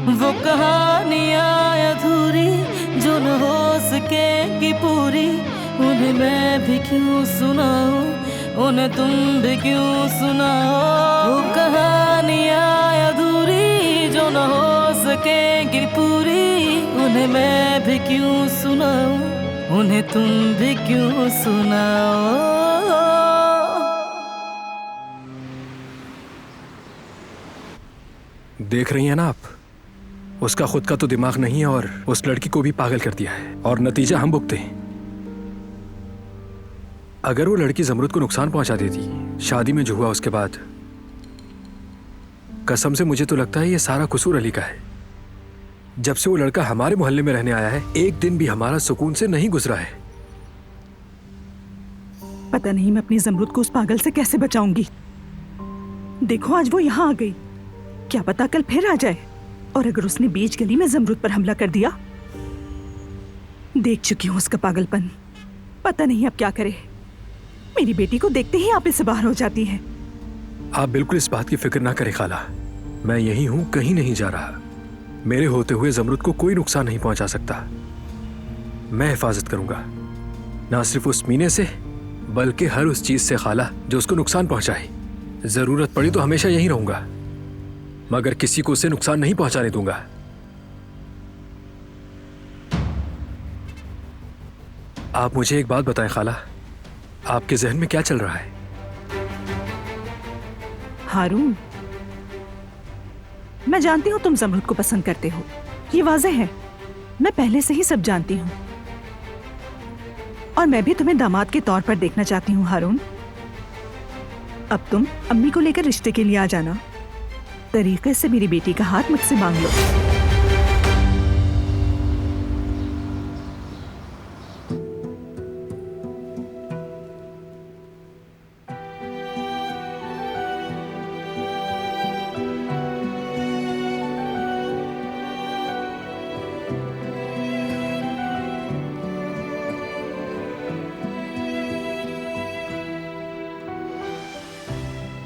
वो कहानियाँ अधूरी जो न हो सकेगी पूरी, उन्हें मैं भी क्यों सुनाऊं, उन्हें तुम भी क्यों सुनाओ। वो कहानियाँ अधूरी जो न हो सकेगी पूरी, उन्हें मैं भी क्यों सुनाऊं, उन्हें तुम भी क्यों सुनाओ। देख रही हैं ना आप, उसका खुद का तो दिमाग नहीं है और उस लड़की को भी पागल कर दिया है, और नतीजा हम भुगते हैं। अगर वो लड़की जमरुद को नुकसान पहुंचा देती शादी में जो हुआ उसके बाद, कसम से मुझे तो लगता है ये सारा कसूर अली का है। जब से वो लड़का हमारे मोहल्ले में रहने आया है, एक दिन भी हमारा सुकून से नहीं गुजरा है। पता नहीं मैं अपनी जमरुद को उस पागल से कैसे बचाऊंगी। देखो आज वो यहाँ आ गई, क्या पता कल फिर आ जाए, और अगर उसने बीच गली में जमरुद पर हमला कर दिया। देख चुकी हूँ उसका पागलपन, पता नहीं अब क्या करे। मेरी बेटी को देखते ही आप इससे बाहर हो जाती है। आप बिल्कुल इस बात की फिक्र ना करें खाला, मैं यही हूं, कहीं नहीं जा रहा। मेरे होते हुए जमरुद को कोई नुकसान नहीं पहुंचा सकता। मैं हिफाजत करूंगा, ना सिर्फ उस मीने से बल्कि हर उस चीज से खाला जो उसको नुकसान पहुंचाए। जरूरत पड़ी तो हमेशा यहीं रहूंगा, मगर किसी को उसे नुकसान नहीं पहुंचाने दूंगा। आप मुझे एक बात बताएं खाला, आपके जहन में क्या चल रहा है? हारून, मैं जानती हूँ तुम जमरुद को पसंद करते हो, ये वाज़ेह है। मैं पहले से ही सब जानती हूँ, और मैं भी तुम्हें दामाद के तौर पर देखना चाहती हूँ हारून। अब तुम अम्मी को लेकर रिश्ते के लिए आ जाना, तरीके से मेरी बेटी का हाथ मुझसे मांग लो।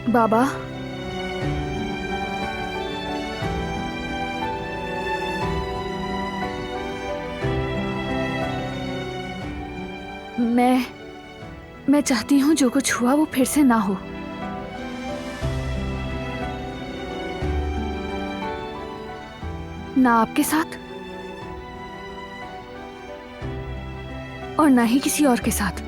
बाबा, मैं चाहती हूँ जो कुछ हुआ वो फिर से ना हो। ना आपके साथ और ना ही किसी और के साथ।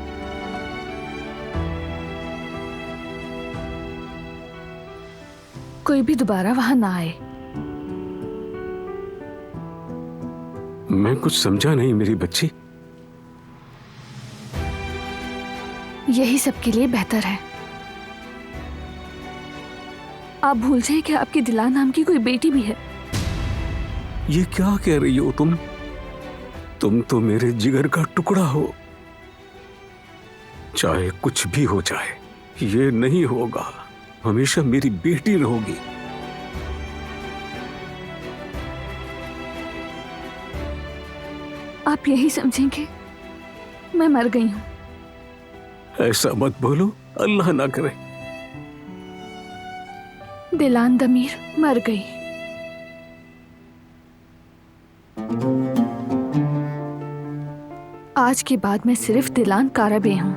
कोई भी दोबारा वहां ना आए। मैं कुछ समझा नहीं मेरी बच्ची। यही सबके लिए बेहतर है। आप भूल जाएं कि आपकी दिला नाम की कोई बेटी भी है। ये क्या कह रही हो तुम तो मेरे जिगर का टुकड़ा हो। चाहे कुछ भी हो जाए, ये नहीं होगा। हमेशा मेरी बेटी रहोगी। आप यही समझेंगे मैं मर गई हूं। ऐसा मत बोलो, अल्लाह ना करे। दिलान दमीर मर गई। आज के बाद मैं सिर्फ दिलान काराबे हूं।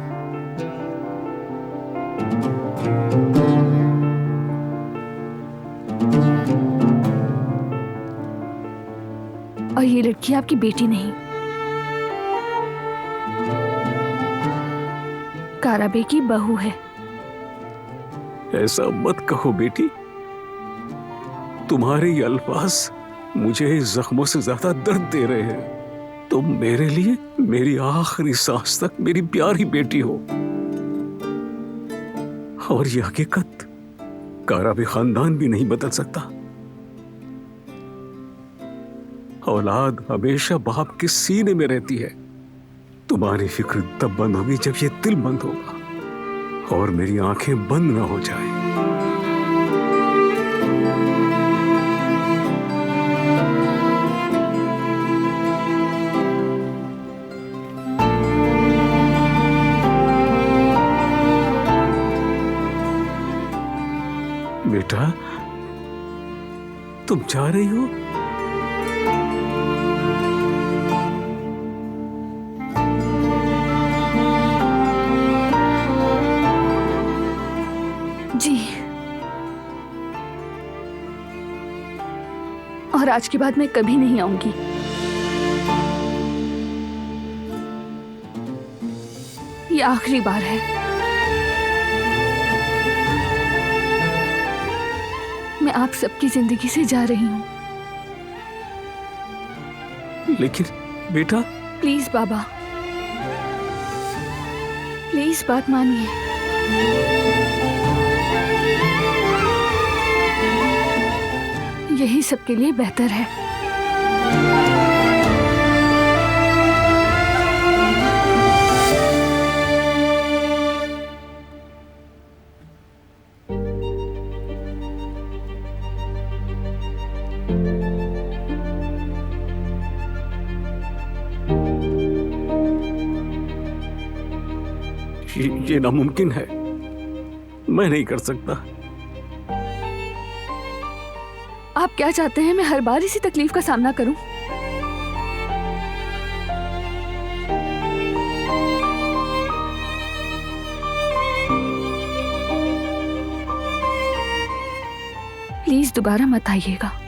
और ये लड़की आपकी बेटी नहीं, काराबे की बहू है। ऐसा मत कहो बेटी। तुम्हारे ये अल्फाज मुझे जख्मों से ज्यादा दर्द दे रहे हैं। तुम मेरे लिए मेरी आखिरी सांस तक मेरी प्यारी बेटी हो। और ये हकीकत काराबे खानदान भी नहीं बदल सकता। औलाद हमेशा बाप के सीने में रहती है। तुम्हारी फिक्र तब बंद होगी जब ये दिल बंद होगा और मेरी आंखें बंद ना हो जाए। बेटा, तुम जा रही हो? जी। और आज के बाद मैं कभी नहीं आऊंगी। ये आखिरी बार है। मैं आप सबकी जिंदगी से जा रही हूँ। लेकिन बेटा। प्लीज बाबा, प्लीज बात मानिए। यही सबके लिए बेहतर है। ये नामुमकिन है, मैं नहीं कर सकता। आप क्या चाहते हैं मैं हर बार इसी तकलीफ का सामना करूं? प्लीज दोबारा मत आइएगा।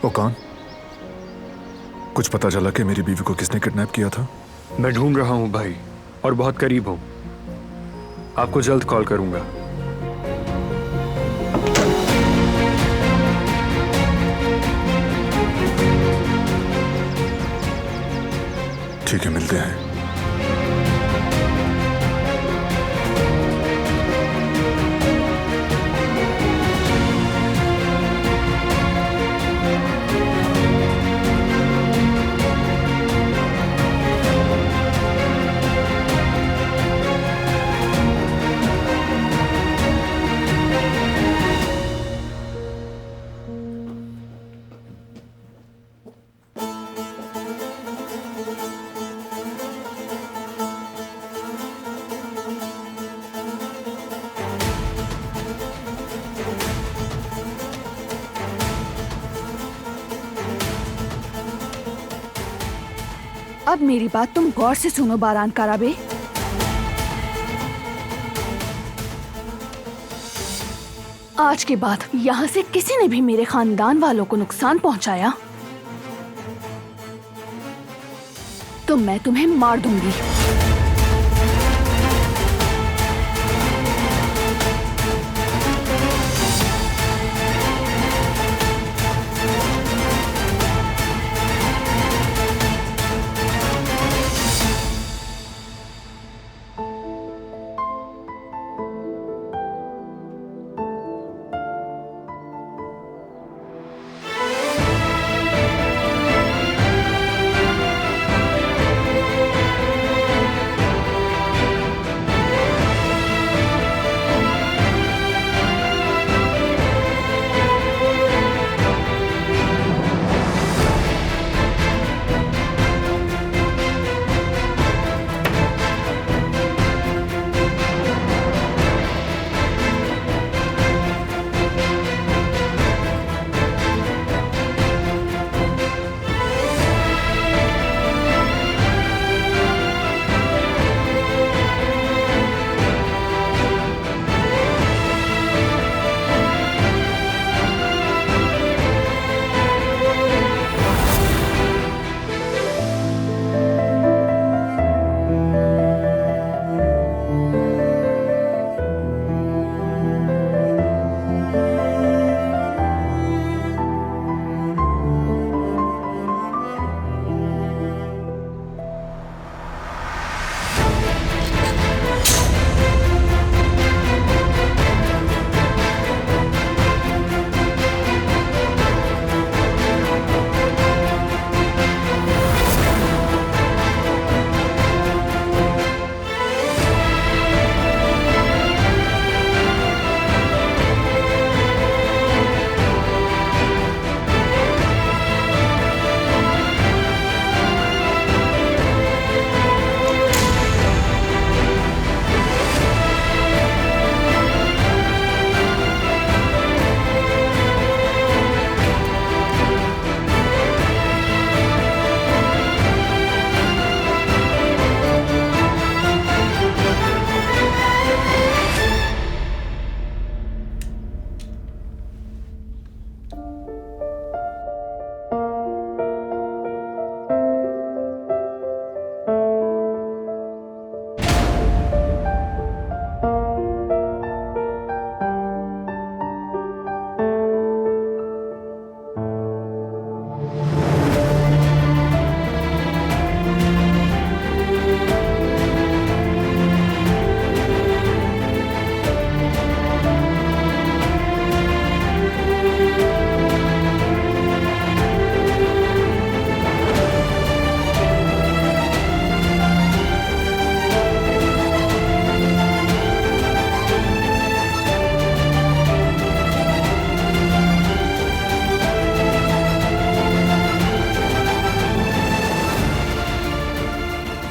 वो कौन? कुछ पता चला कि मेरी बीवी को किसने किडनैप किया था? मैं ढूंढ रहा हूं भाई, और बहुत करीब हूं। आपको जल्द कॉल करूंगा। ठीक है, मिलते हैं। अब मेरी बात तुम गौर से सुनो बारान काराबे। आज के बाद यहाँ से किसी ने भी मेरे खानदान वालों को नुकसान पहुंचाया तो मैं तुम्हें मार दूंगी।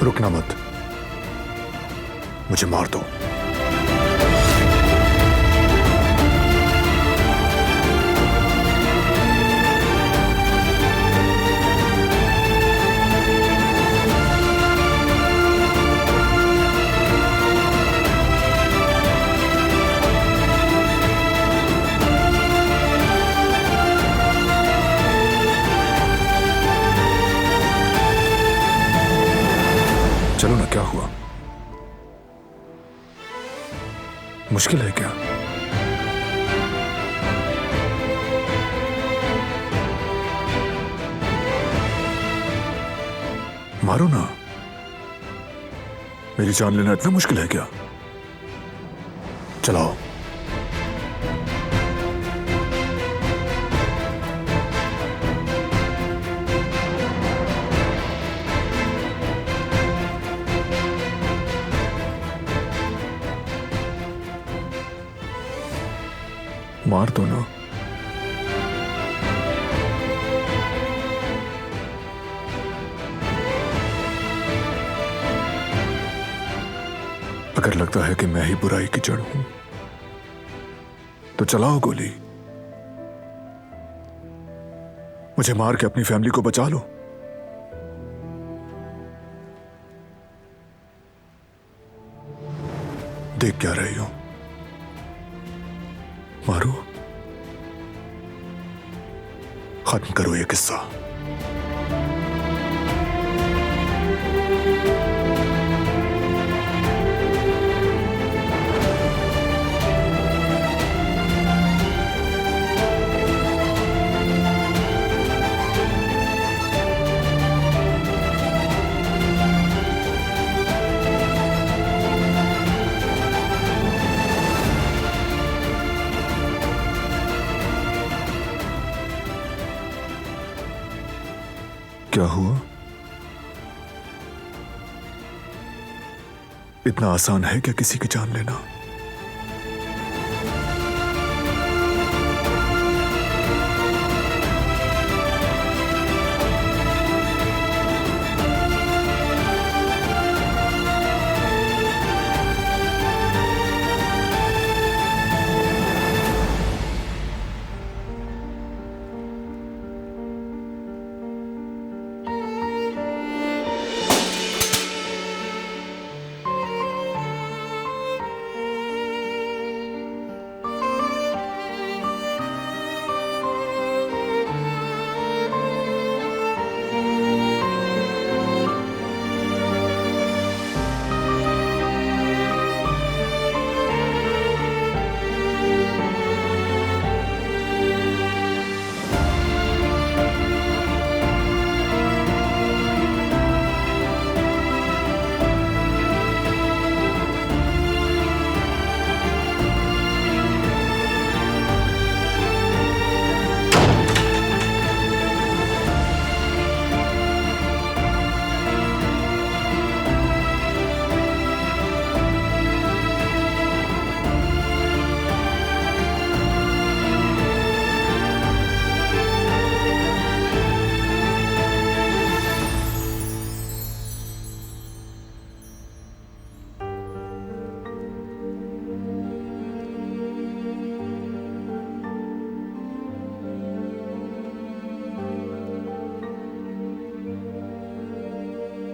रुकना मत, मुझे मार दो। चलो ना, क्या हुआ? मुश्किल है क्या? मारो ना, मेरी जान लेना इतना मुश्किल है क्या? चलाओ। मार दो ना। अगर लगता है कि मैं ही बुराई की जड़ हूं तो चलाओ गोली, मुझे मार के अपनी फैमिली को बचा लो। देख क्या रही हो? मारो, खत्म करो ये किस्सा। क्या हुआ? इतना आसान है क्या किसी की जान लेना?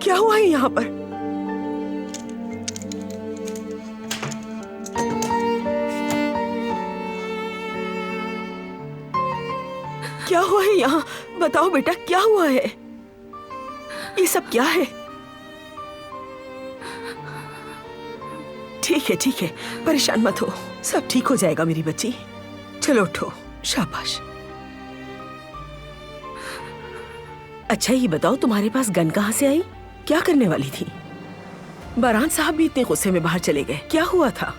क्या हुआ है यहाँ पर? क्या हुआ है यहाँ? बताओ बेटा, क्या हुआ है? ये सब क्या है? ठीक है, परेशान मत हो, सब ठीक हो जाएगा मेरी बच्ची। चलो उठो, शाबाश। अच्छा ये बताओ, तुम्हारे पास गन कहाँ से आई? क्या करने वाली थी? बारान साहब भी इतने गुस्से में बाहर चले गए, क्या हुआ था?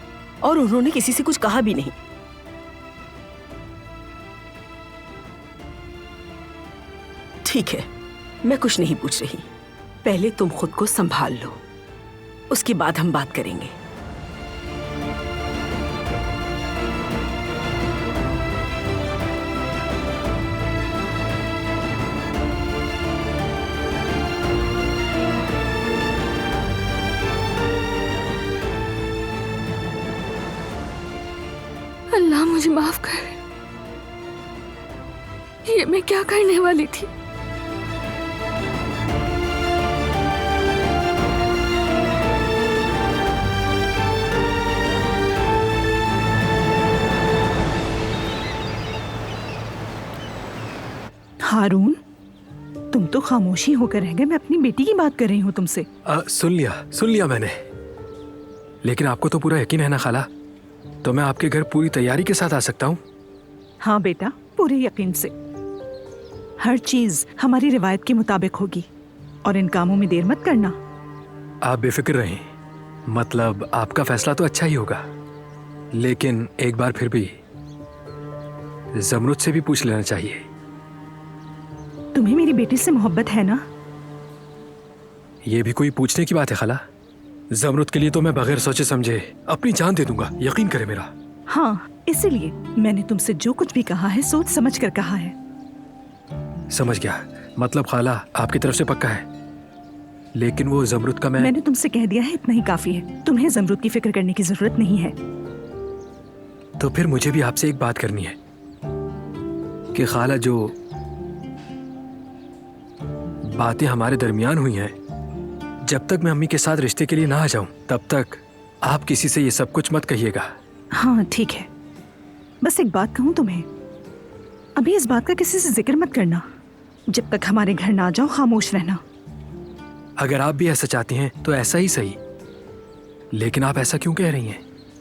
और उन्होंने किसी से कुछ कहा भी नहीं। ठीक है, मैं कुछ नहीं पूछ रही, पहले तुम खुद को संभाल लो, उसके बाद हम बात करेंगे। अल्लाह मुझे माफ कर, ये मैं क्या करने वाली थी? हारून, तुम तो खामोशी होकर रह गए। मैं अपनी बेटी की बात कर रही हूँ तुमसे। सुन लिया मैंने, लेकिन आपको तो पूरा यकीन है ना खाला? तो मैं आपके घर पूरी तैयारी के साथ आ सकता हूँ? हाँ बेटा, पूरे यकीन से। हर चीज हमारी रिवायत के मुताबिक होगी और इन कामों में देर मत करना। आप बेफिक्र रहें, मतलब आपका फैसला तो अच्छा ही होगा, लेकिन एक बार फिर भी जमरुद से भी पूछ लेना चाहिए। तुम्हें मेरी बेटी से मोहब्बत है ना? ये भी कोई पूछने की बात है खाला? जमरुद के लिए तो मैं बगैर सोचे समझे अपनी जान दे दूंगा, यकीन करे मेरा। हाँ, इसीलिए मैंने तुमसे जो कुछ भी कहा है सोच समझ कर कहा है। समझ गया, मतलब खाला आपकी तरफ से पक्का है, लेकिन वो जमरुद का मैंने तुमसे कह दिया है, इतना ही काफी है। तुम्हें जमरुद की फिक्र करने की जरूरत नहीं है। तो फिर मुझे भी आपसे एक बात करनी है कि खाला, जो बातें हमारे दरमियान हुई हैं, जब तक मैं अम्मी के साथ रिश्ते के लिए ना आ जाऊं तब तक आप किसी से ये सब कुछ मत कहिएगा। हाँ ठीक है, बस एक बात कहूं तुम्हें, अभी इस बात का किसी से जिक्र मत करना। जब तक हमारे घर ना जाओ खामोश रहना। अगर आप भी ऐसा चाहती हैं तो ऐसा ही सही, लेकिन आप ऐसा क्यों कह रही हैं?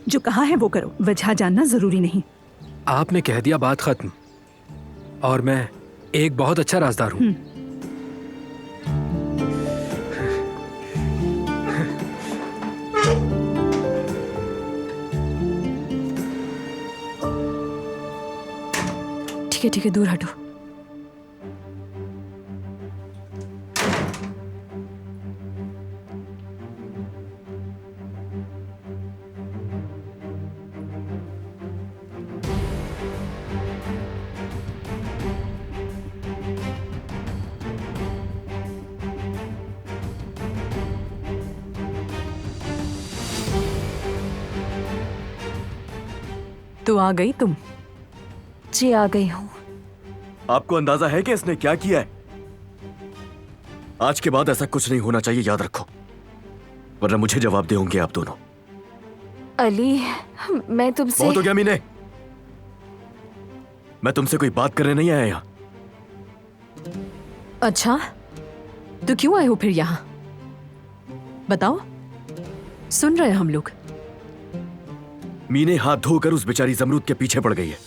जो कहा है वो करो, वजह जानना जरूरी नहीं। आपने कह दिया, बात खत्म। और मैं एक बहुत अच्छा राजदार हूं। ठीक है, दूर हटो। तो आ गई तुम? जी आ गई हूँ। आपको अंदाजा है कि इसने क्या किया है? आज के बाद ऐसा कुछ नहीं होना चाहिए, याद रखो, वरना मुझे जवाब दे होंगे आप दोनों। अली, मैं तुमसे बहुत हो गया मीने, मैं तुमसे कोई बात करने नहीं आया यहाँ। अच्छा, तो क्यों आए हो फिर यहाँ? बताओ, सुन रहे हैं हम लोग। मीने हाथ धोकर उस बेचारी जमरूद के पीछे पड़ गई है।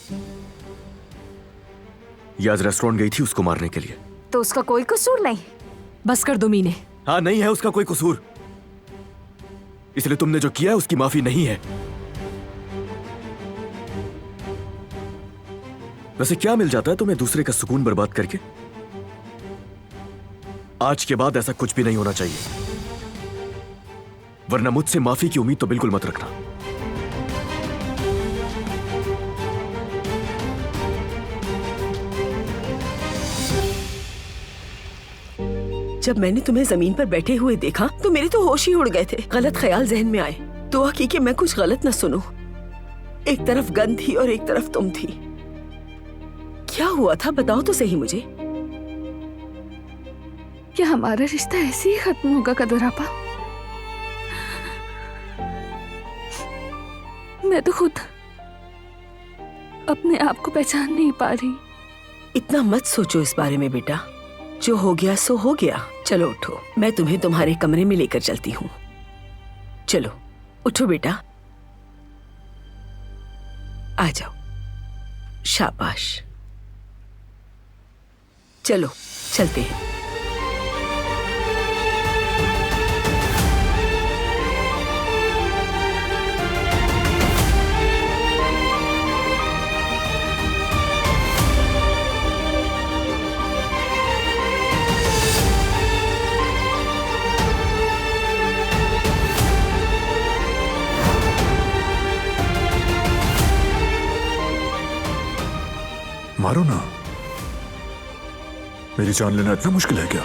ये आज रेस्टोरेंट गई थी उसको मारने के लिए। तो उसका कोई कसूर नहीं। बस कर दो मीने। हाँ, नहीं है उसका कोई कसूर, इसलिए तुमने जो किया है उसकी माफी नहीं है। वैसे क्या मिल जाता है तुम्हें दूसरे का सुकून बर्बाद करके? आज के बाद ऐसा कुछ भी नहीं होना चाहिए, वरना मुझसे माफी की उम्मीद तो बिल्कुल मत रखना। जब मैंने तुम्हें जमीन पर बैठे हुए देखा तो मेरे तो होश ही उड़ गए थे। गलत ख्याल जहन में आए। दुआ की कि मैं कुछ गलत न सुनूं। एक तरफ गन थी और एक तरफ तुम थी। क्या हुआ था बताओ तो सही मुझे। क्या हमारा रिश्ता ऐसे ही खत्म होगा कदरापा? मैं तो खुद अपने आप को पहचान नहीं पा रही। इतना मत सोचो इस बारे में बेटा, जो हो गया सो हो गया। चलो उठो, मैं तुम्हें तुम्हारे कमरे में लेकर चलती हूँ। चलो उठो बेटा, आ जाओ। शाबाश, चलो चलते हैं। मारो ना, मेरी जान लेना इतना मुश्किल है क्या?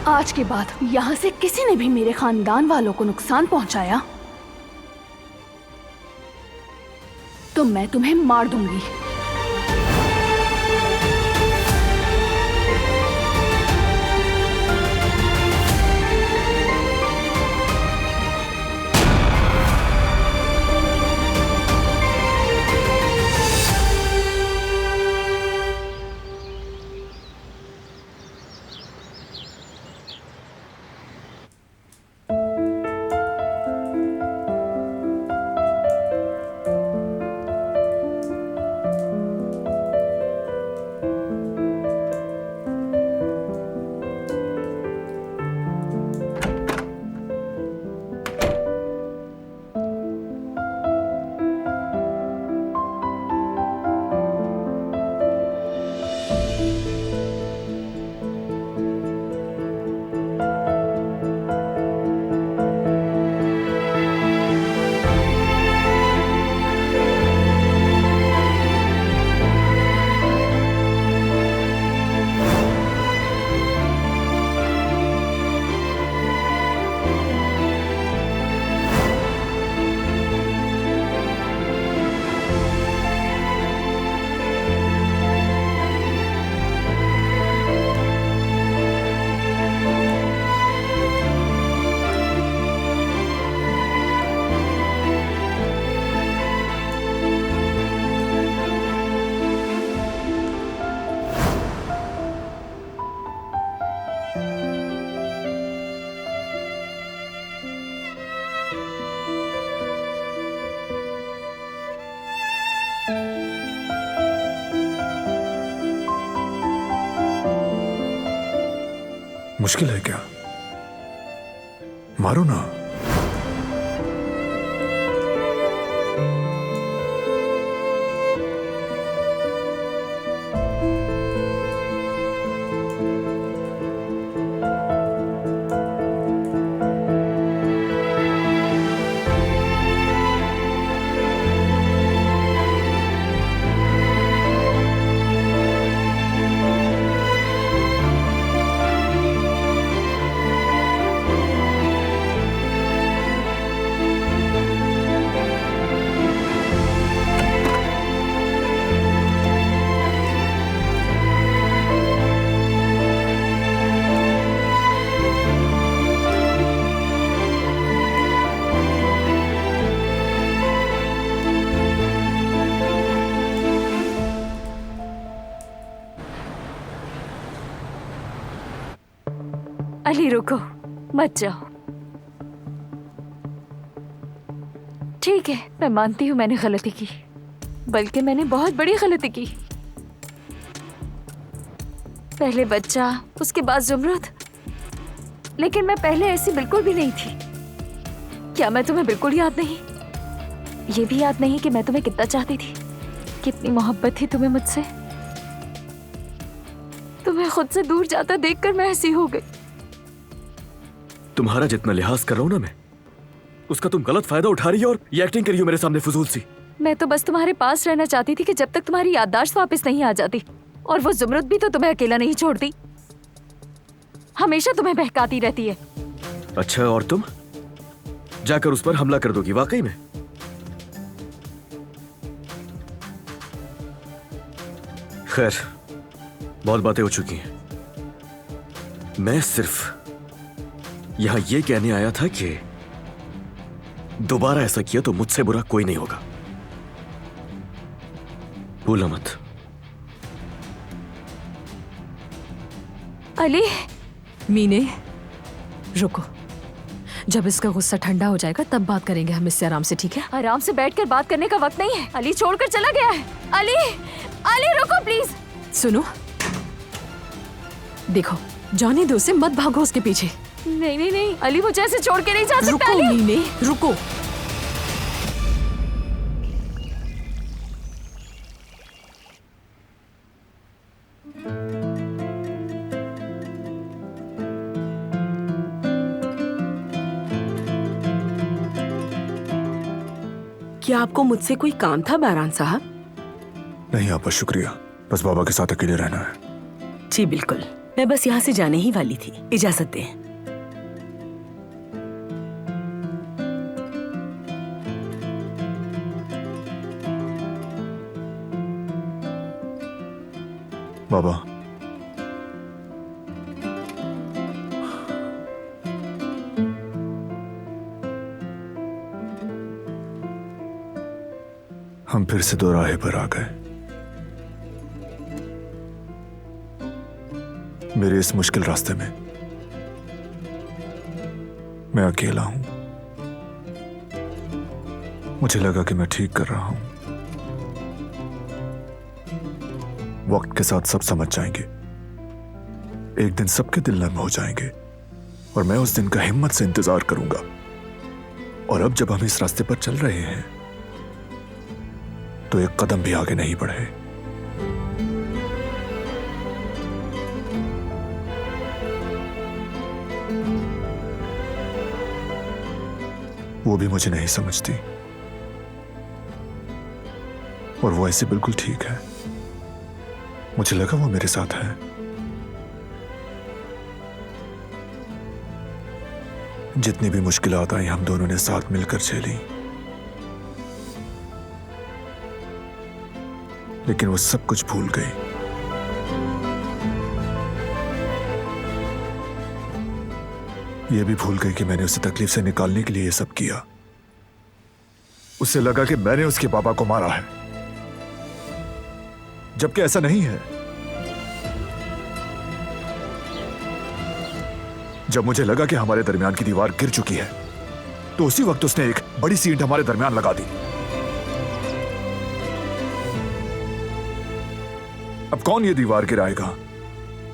आज के बाद यहाँ से किसी ने भी मेरे खानदान वालों को नुकसान पहुंचाया तो मैं तुम्हें मार दूंगी। मुश्किल है क्या? मारो ना। अली रुको, मत जाओ। ठीक है, मैं मानती हूँ मैंने गलती की, बल्कि मैंने बहुत बड़ी गलती की। पहले बच्चा, उसके बाद जुमरत। लेकिन मैं पहले ऐसी बिल्कुल भी नहीं थी। क्या मैं तुम्हें बिल्कुल याद नहीं? ये भी याद नहीं कि मैं तुम्हें कितना चाहती थी, कितनी मोहब्बत थी तुम्हें मुझसे। तुम्हें खुद से दूर जाता देखकर मैं ऐसी हो गई। तुम्हारा जितना लिहाज कर रहा हूं ना मैं, उसका तुम गलत फायदा उठा रही हो और ये एक्टिंग करी हो मेरे सामने फजूल सी। मैं तो बस तुम्हारे पास रहना चाहती थी कि जब तक तुम्हारी याददाश्त वापस नहीं आ जाती। और वो जुमरत भी तो तुम्हें अकेला नहीं छोड़ती, हमेशा तुम्हें बहकाती रहती है। अच्छा, और तुम जाकर उस पर हमला कर दोगी वाकई में? खैर, बहुत बातें हो चुकी हैं। मैं सिर्फ यहां यह कहने आया था कि दोबारा ऐसा किया तो मुझसे बुरा कोई नहीं होगा। भूला मत। अली, मीने रुको, जब इसका गुस्सा ठंडा हो जाएगा तब बात करेंगे हम इससे आराम से, ठीक है? आराम से बैठकर बात करने का वक्त नहीं है। अली छोड़कर चला गया है। अली, अली रुको प्लीज। सुनो, देखो, जाने दो उसे, मत भागो उसके पीछे। नहीं नहीं नहीं, अली मुझे ऐसे छोड़ के नहीं जा सकता। रुको अली, मीने, रुको। क्या आपको मुझसे कोई काम था बारान साहब? नहीं आपा, शुक्रिया। बस बाबा के साथ अकेले रहना है। जी बिल्कुल, मैं बस यहाँ से जाने ही वाली थी। इजाजत दें। बाबा, हम फिर से दो राहे पर आ गए। मेरे इस मुश्किल रास्ते में मैं अकेला हूं। मुझे लगा कि मैं ठीक कर रहा हूं। वक्त के साथ सब समझ जाएंगे, एक दिन सबके दिल नर्म हो जाएंगे और मैं उस दिन का हिम्मत से इंतजार करूंगा। और अब जब हम इस रास्ते पर चल रहे हैं तो एक कदम भी आगे नहीं बढ़े। वो भी मुझे नहीं समझती और वो ऐसे बिल्कुल ठीक है। मुझे लगा वो मेरे साथ है। जितनी भी मुश्किलात आई हम दोनों ने साथ मिलकर झेली, लेकिन वो सब कुछ भूल गई। ये भी भूल गई कि मैंने उसे तकलीफ से निकालने के लिए ये सब किया। उसे लगा कि मैंने उसके पापा को मारा है, जबकि ऐसा नहीं है। जब मुझे लगा कि हमारे दरमियान की दीवार गिर चुकी है तो उसी वक्त उसने एक बड़ी सी ईंट हमारे दरमियान लगा दी। अब कौन ये दीवार गिराएगा?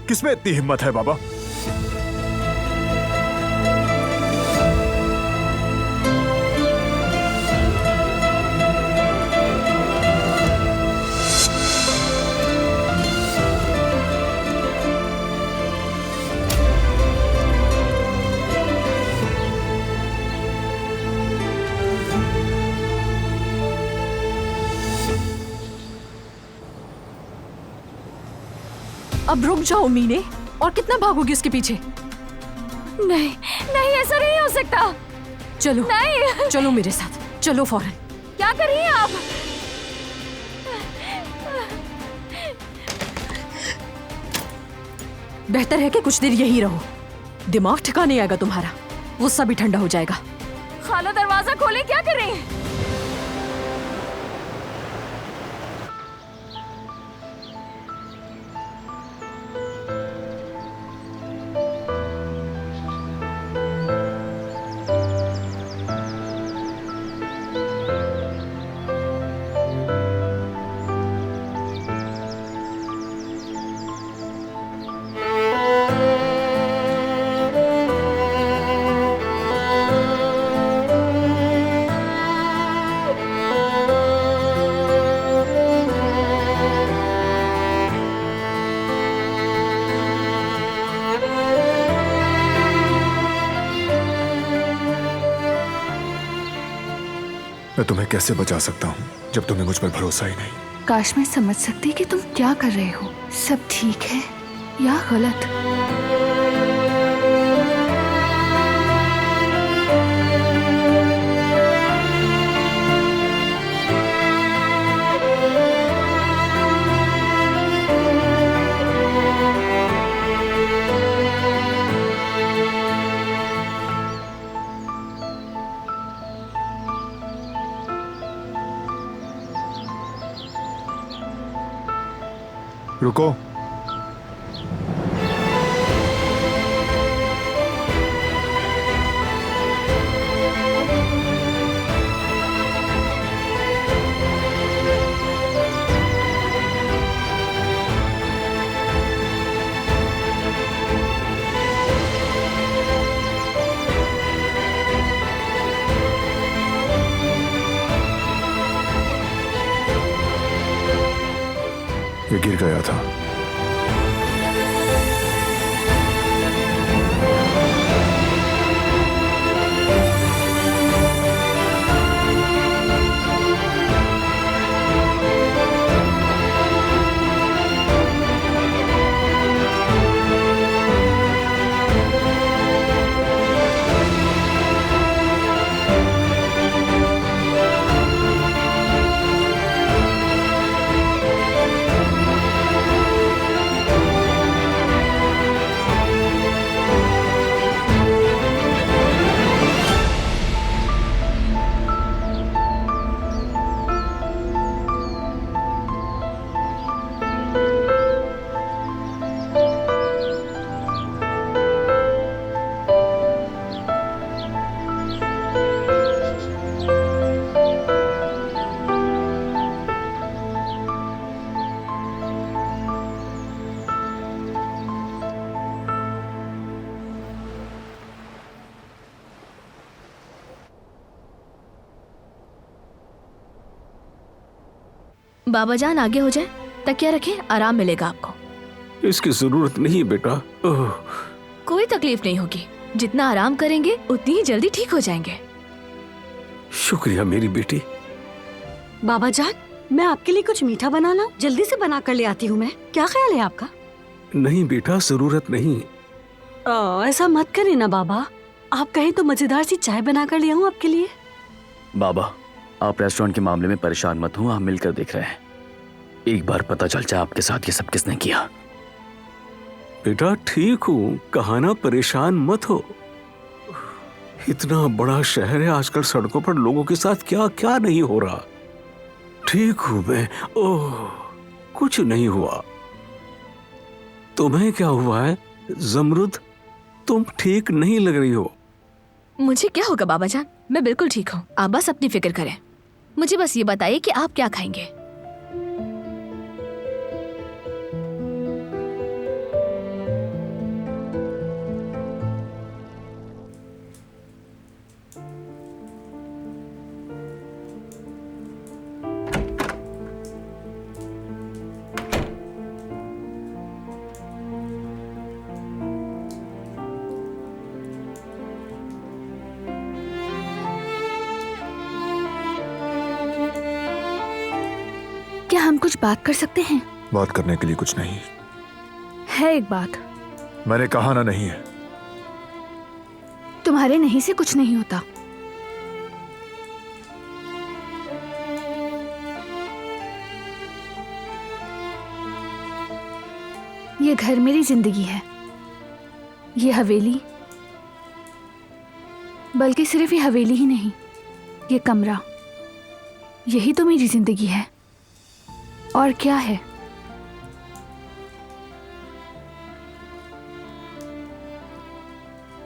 किसमें इतनी हिम्मत है बाबा? अब रुक जाओ मीने, और कितना भागोगी उसके पीछे? नहीं नहीं, ऐसा नहीं हो सकता। चलो नहीं। चलो मेरे साथ, चलो फौरन। क्या कर रही हैं आप? बेहतर है कि कुछ देर यहीं रहो, दिमाग ठिकाने आएगा तुम्हारा, गुस्सा भी ठंडा हो जाएगा। खाला दरवाजा खोले, क्या कर रही हैं? मैं तुम्हें कैसे बचा सकता हूँ जब तुम्हें मुझ पर भरोसा ही नहीं? काश मैं समझ सकती कि तुम क्या कर रहे हो, सब ठीक है या गलत। रुको। ये गिर गया था। बाबा जान आगे हो जाए, तकिया रखें, आराम मिलेगा आपको। इसकी जरूरत नहीं है बेटा। ओह, कोई तकलीफ नहीं होगी, जितना आराम करेंगे उतनी ही जल्दी ठीक हो जाएंगे। शुक्रिया मेरी बेटी। बाबा जान, मैं आपके लिए कुछ मीठा बना लाऊं? जल्दी से बना कर ले आती हूँ मैं। क्या ख्याल है आपका? नहीं बेटा, जरूरत नहीं। ऐसा मत करें ना बाबा, आप कहें तो मजेदार सी चाय बना कर ले आऊं आपके लिए। बाबा, आप रेस्टोरेंट के मामले में परेशान मत हो, हम मिलकर देख रहे हैं। एक बार पता चल जाए आपके साथ ये सब किसने किया। बेटा ठीक हूँ, कहा ना परेशान मत हो। इतना बड़ा शहर है, आजकल सड़कों पर लोगों के साथ क्या क्या नहीं हो रहा। ठीक हूँ मैं। ओह, कुछ नहीं हुआ। तुम्हें क्या हुआ है जमरुद? तुम ठीक नहीं लग रही हो। मुझे क्या होगा बाबा जान, मैं बिल्कुल ठीक हूँ। आप बस अपनी फिक्र करें। मुझे बस ये बताइए कि आप क्या खाएंगे। क्या हम कुछ बात कर सकते हैं? बात करने के लिए कुछ नहीं। है एक बात, मैंने कहा ना नहीं है। तुम्हारे नहीं से कुछ नहीं होता। ये घर मेरी जिंदगी है, ये हवेली, बल्कि सिर्फ ये हवेली ही नहीं, ये कमरा, यही तो मेरी जिंदगी है। और क्या है?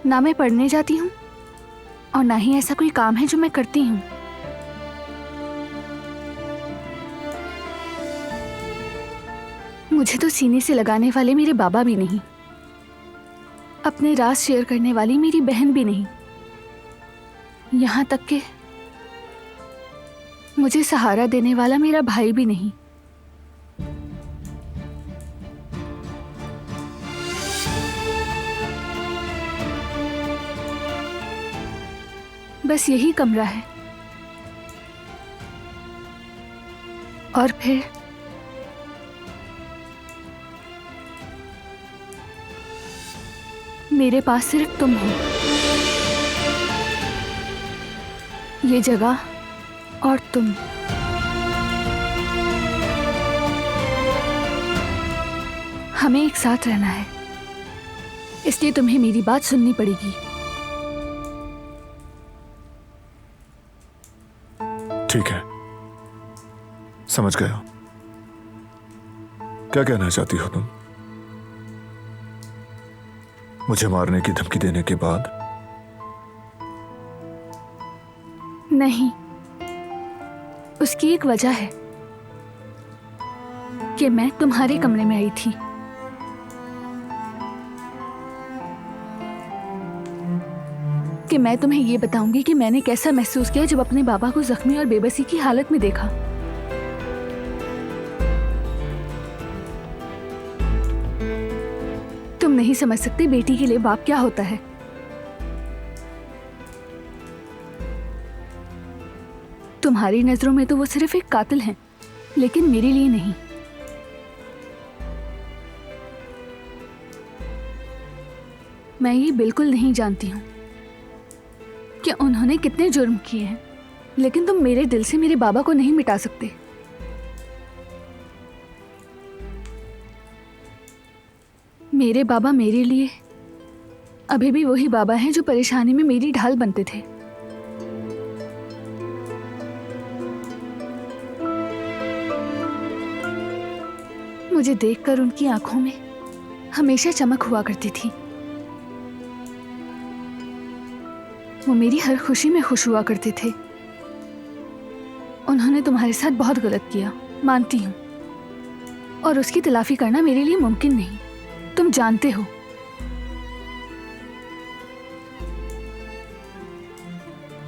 ना मैं पढ़ने जाती हूँ और ना ही ऐसा कोई काम है जो मैं करती हूँ। मुझे तो सीने से लगाने वाले मेरे बाबा भी नहीं, अपने राज शेयर करने वाली मेरी बहन भी नहीं, यहाँ तक कि मुझे सहारा देने वाला मेरा भाई भी नहीं। बस यही कमरा है। और फिर मेरे पास सिर्फ तुम हो, ये जगह और तुम। हमें एक साथ रहना है, इसलिए तुम्हें मेरी बात सुननी पड़ेगी। ठीक है, समझ गया। क्या कहना चाहती हो तुम? मुझे मारने की धमकी देने के बाद? नहीं, उसकी एक वजह है कि मैं तुम्हारे कमरे में आई थी। कि मैं तुम्हें ये बताऊंगी कि मैंने कैसा महसूस किया जब अपने बाबा को जख्मी और बेबसी की हालत में देखा। तुम नहीं समझ सकते बेटी के लिए बाप क्या होता है। तुम्हारी नजरों में तो वो सिर्फ एक कातिल हैं, लेकिन मेरे लिए नहीं। मैं ये बिल्कुल नहीं जानती हूं कि उन्होंने कितने जुर्म किए हैं, लेकिन तुम मेरे दिल से मेरे बाबा को नहीं मिटा सकते। मेरे बाबा मेरे लिए अभी भी वही बाबा हैं जो परेशानी में मेरी ढाल बनते थे। मुझे देखकर उनकी आंखों में हमेशा चमक हुआ करती थी। वो मेरी हर खुशी में खुश हुआ करते थे। उन्होंने तुम्हारे साथ बहुत गलत किया, मानती हूं, और उसकी तलाफी करना मेरे लिए मुमकिन नहीं, तुम जानते हो।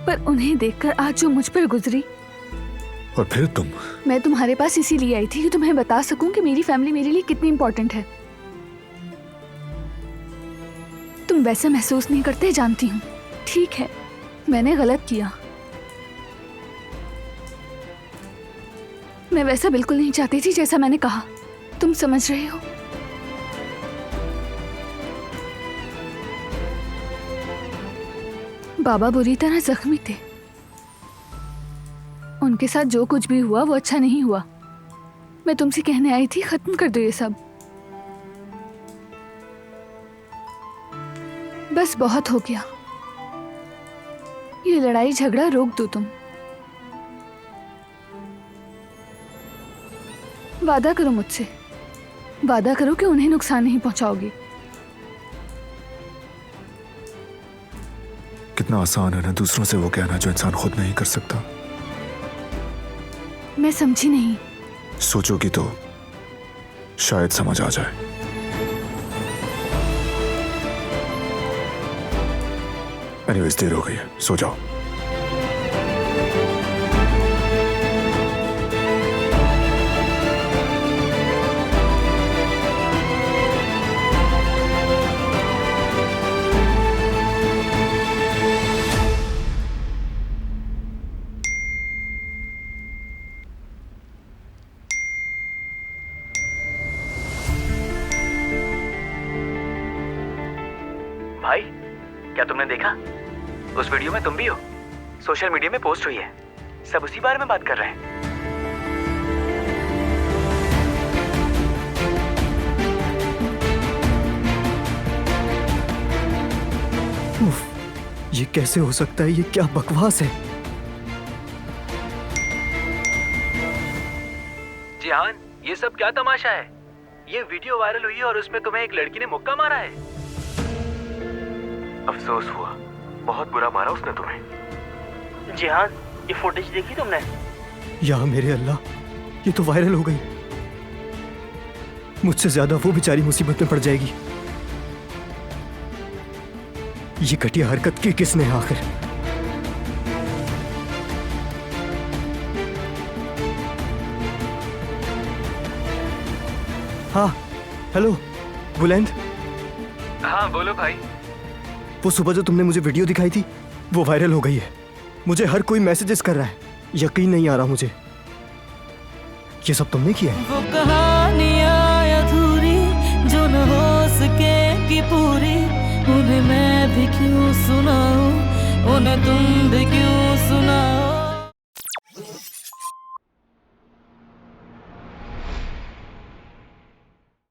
पर उन्हें देखकर आज जो मुझ पर गुजरी, और फिर तुम? मैं तुम्हारे पास इसीलिए आई थी कि तुम्हें बता सकूं कि मेरी फैमिली मेरे लिए कितनी इंपॉर्टेंट है। तुम वैसा महसूस नहीं करते, जानती हूं। ठीक है, मैंने गलत किया। मैं वैसा बिल्कुल नहीं चाहती थी जैसा मैंने कहा, तुम समझ रहे हो। बाबा बुरी तरह जख्मी थे। उनके साथ जो कुछ भी हुआ वो अच्छा नहीं हुआ। मैं तुमसे कहने आई थी, खत्म कर दो ये सब। बस बहुत हो गया, ये लड़ाई झगड़ा रोक दो तुम। वादा करो मुझसे, वादा करो कि उन्हें नुकसान नहीं पहुंचाओगे। कितना आसान है ना दूसरों से वो कहना जो इंसान खुद नहीं कर सकता। मैं समझी नहीं। सोचोगी तो शायद समझ आ जाए। एनीवेज, देर हो गई है, सो जाओ। क्या तुमने देखा? उस वीडियो में तुम भी हो, सोशल मीडिया में पोस्ट हुई है, सब उसी बारे में बात कर रहे हैं। उफ, ये कैसे हो सकता है? ये क्या बकवास है? जिहान, ये सब क्या तमाशा है? ये वीडियो वायरल हुई है और उसमें तुम्हें एक लड़की ने मुक्का मारा है। अफसोस हुआ, बहुत बुरा मारा उसने तुम्हें। जिहान, ये फुटेज देखी तुमने? या मेरे अल्लाह, ये तो वायरल हो गई। मुझसे ज्यादा वो बेचारी मुसीबत में पड़ जाएगी। ये घटिया हरकत की किसने है आखिर? हाँ, हेलो बुलंद। हाँ बोलो भाई। वो सुबह जो तुमने मुझे वीडियो दिखाई थी वो वायरल हो गई है। मुझे हर कोई मैसेजेस कर रहा है, यकीन नहीं आ रहा मुझे। ये सब तुमने किया है? वो कहानियाँ अधूरी जो न हो सकेगी पूरी, उन्हें मैं भी क्यों सुनाऊं, उन्हें तुम भी क्यों सुनाओ।